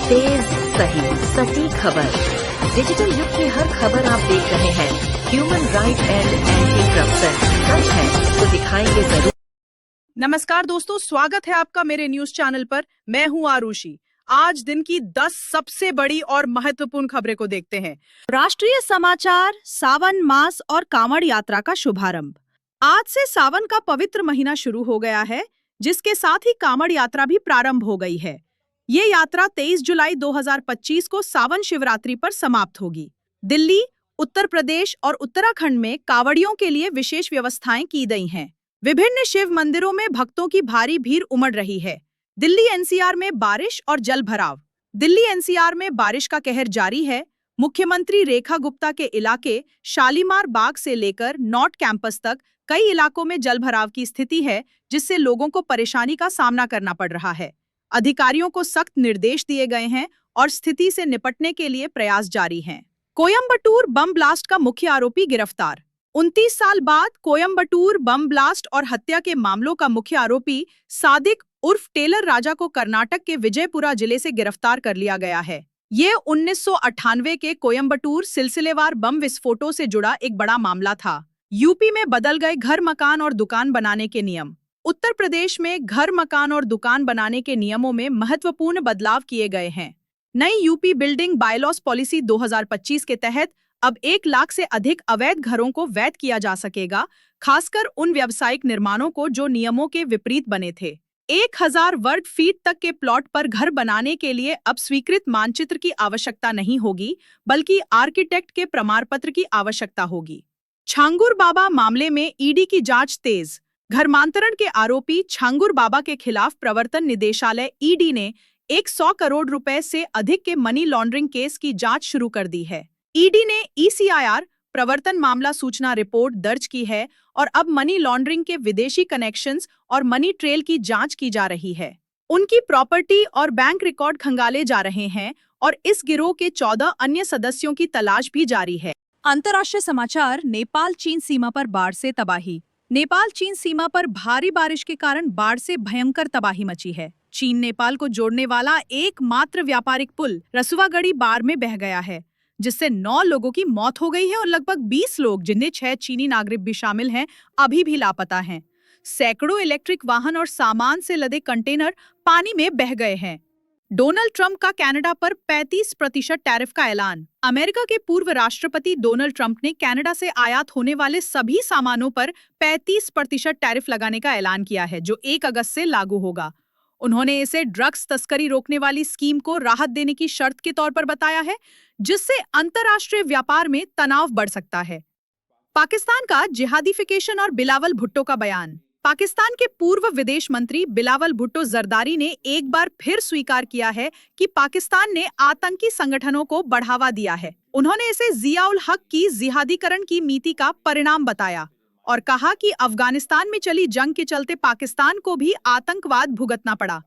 तेज, सही, सटीक खबर। डिजिटल युग की हर खबर आप देख रहे हैं। Human right and anti corruption सच है तो दिखाएंगे जरूर। नमस्कार दोस्तों, स्वागत है आपका मेरे न्यूज चैनल पर। मैं हूं आरुषि। आज दिन की 10 सबसे बड़ी और महत्वपूर्ण खबरें को देखते हैं। राष्ट्रीय समाचार, सावन मास और कांवड़ यात्रा का शुभारंभ। आज से सावन का पवित्र महीना शुरू हो गया है, जिसके साथ ही कांवड़ यात्रा भी प्रारंभ हो गई है। ये यात्रा 23 जुलाई 2025 को सावन शिवरात्रि पर समाप्त होगी। दिल्ली, उत्तर प्रदेश और उत्तराखंड में कांवड़ियों के लिए विशेष व्यवस्थाएं की गई हैं। विभिन्न शिव मंदिरों में भक्तों की भारी भीड़ उमड़ रही है। दिल्ली एनसीआर में बारिश और जल भराव। दिल्ली एनसीआर में बारिश का कहर जारी है। मुख्यमंत्री रेखा गुप्ता के इलाके शालीमार बाग से लेकर नॉर्थ कैंपस तक कई इलाकों में जल भराव की स्थिति है, जिससे लोगों को परेशानी का सामना करना पड़ रहा है। अधिकारियों को सख्त निर्देश दिए गए हैं और स्थिति से निपटने के लिए प्रयास जारी हैं। कोयंबटूर बम ब्लास्ट का मुख्य आरोपी गिरफ्तार। 29 साल बाद कोयंबटूर बम ब्लास्ट और हत्या के मामलों का मुख्य आरोपी सादिक उर्फ टेलर राजा को कर्नाटक के विजयपुरा जिले से गिरफ्तार कर लिया गया है। ये 1998 के कोयंबटूर सिलसिलेवार बम विस्फोटों से जुड़ा एक बड़ा मामला था। यूपी में बदल गए घर, मकान और दुकान बनाने के नियम। उत्तर प्रदेश में घर, मकान और दुकान बनाने के नियमों में महत्वपूर्ण बदलाव किए गए हैं। नई यूपी बिल्डिंग बायलॉज पॉलिसी 2025 के तहत अब 1 लाख से अधिक अवैध घरों को वैध किया जा सकेगा, खासकर उन व्यावसायिक निर्माणों को जो नियमों के विपरीत बने थे। 1000 वर्ग फीट तक के प्लॉट पर घर बनाने के लिए अब स्वीकृत मानचित्र की आवश्यकता नहीं होगी, बल्कि आर्किटेक्ट के प्रमाण पत्र की आवश्यकता होगी। छांगुर बाबा मामले में ईडी की जांच तेज। धर्मांतरण के आरोपी छांगुर बाबा के खिलाफ प्रवर्तन निदेशालय ईडी ने 100 करोड़ रुपए से अधिक के मनी लॉन्ड्रिंग केस की जांच शुरू कर दी है। ईडी ने ईसीआईआर प्रवर्तन मामला सूचना रिपोर्ट दर्ज की है और अब मनी लॉन्ड्रिंग के विदेशी कनेक्शंस और मनी ट्रेल की जांच की जा रही है। उनकी प्रॉपर्टी और बैंक रिकॉर्ड खंगाले जा रहे हैं और इस गिरोह के 14 अन्य सदस्यों की तलाश भी जारी है। अंतर्राष्ट्रीय समाचार, नेपाल चीन सीमा पर बाढ़ से तबाही। नेपाल चीन सीमा पर भारी बारिश के कारण बाढ़ से भयंकर तबाही मची है। चीन नेपाल को जोड़ने वाला एकमात्र व्यापारिक पुल रसुवागढ़ी बाढ़ में बह गया है, जिससे 9 लोगों की मौत हो गई है और लगभग 20 लोग, जिनमें 6 चीनी नागरिक भी शामिल हैं, अभी भी लापता हैं। सैकड़ों इलेक्ट्रिक वाहन और सामान से लदे कंटेनर पानी में बह गए हैं। डोनाल्ड ट्रंप का कनाडा पर 35% टैरिफ का ऐलान। अमेरिका के पूर्व राष्ट्रपति डोनाल्ड ट्रंप ने कनाडा से आयात होने वाले सभी सामानों पर 35% टैरिफ लगाने का ऐलान किया है, जो 1 अगस्त से लागू होगा। उन्होंने इसे ड्रग्स तस्करी रोकने वाली स्कीम को राहत देने की शर्त के तौर पर बताया है, जिससे अंतर्राष्ट्रीय व्यापार में तनाव बढ़ सकता है। पाकिस्तान का जिहादीफिकेशन और बिलावल भुट्टो का बयान। पाकिस्तान के पूर्व विदेश मंत्री बिलावल भुट्टो जरदारी ने एक बार फिर स्वीकार किया है कि पाकिस्तान ने आतंकी संगठनों को बढ़ावा दिया है। उन्होंने इसे जियाउल हक की जिहादीकरण की नीति का परिणाम बताया और कहा कि अफगानिस्तान में चली जंग के चलते पाकिस्तान को भी आतंकवाद भुगतना पड़ा।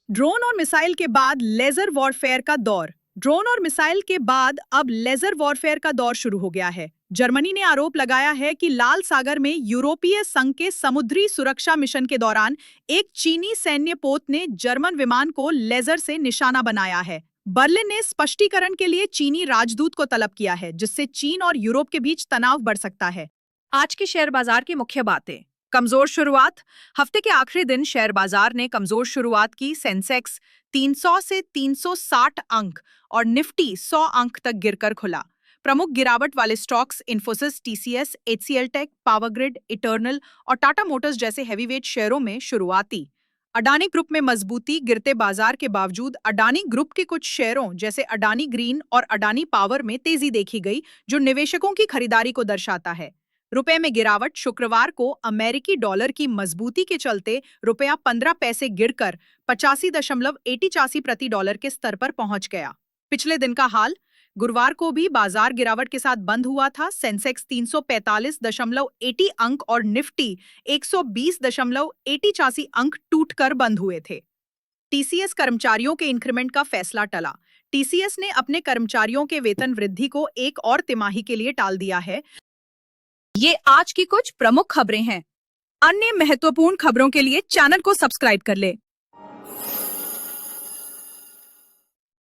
ड्रोन और मिसाइल के बाद लेजर वॉरफेयर का दौर। ड्रोन और मिसाइल के बाद अब लेजर वॉरफेयर का दौर शुरू हो गया है। जर्मनी ने आरोप लगाया है कि लाल सागर में यूरोपीय संघ के समुद्री सुरक्षा मिशन के दौरान एक चीनी सैन्य पोत ने जर्मन विमान को लेजर से निशाना बनाया है। बर्लिन ने स्पष्टीकरण के लिए चीनी राजदूत को तलब किया है, जिससे चीन और यूरोप के बीच तनाव बढ़ सकता है। आज के शेयर बाजार की मुख्य बातें। कमजोर शुरुआत। हफ्ते के आखिरी दिन शेयर बाजार ने कमजोर शुरुआत की। सेंसेक्स 300 से 360 अंक और निफ्टी 100 अंक तक गिरकर खुला। प्रमुख गिरावट वाले stocks Infosys, TCS, HCL tech, power grid, eternal और टाटा मोटर्स जैसे हैवीवेट शेयरों में शुरुआती। अडानी ग्रुप में मजबूती। गिरते बाजार के बावजूद अडानी ग्रुप के कुछ शेयरों जैसे अडानी ग्रीन और अडानी पावर में तेजी देखी गई, जो निवेशकों की खरीदारी को दर्शाता है। रुपए में गिरावट। शुक्रवार को अमेरिकी डॉलर की मजबूती के चलते रुपया 15 पैसे गिरकर 85.88 प्रति डॉलर के स्तर पर पहुंच गया। पिछले दिन का हाल। गुरुवार को भी बाजार गिरावट के साथ बंद हुआ था। सेंसेक्स 345.80 अंक और निफ्टी 120.88 अंक टूटकर बंद हुए थे। टीसीएस कर्मचारियों के इंक्रीमेंट का फैसला टला। टीसीएस ने अपने कर्मचारियों के वेतन वृद्धि को एक और तिमाही के लिए टाल दिया है। ये आज की कुछ प्रमुख खबरें हैं। अन्य महत्वपूर्ण खबरों के लिए चैनल को सब्सक्राइब कर ले।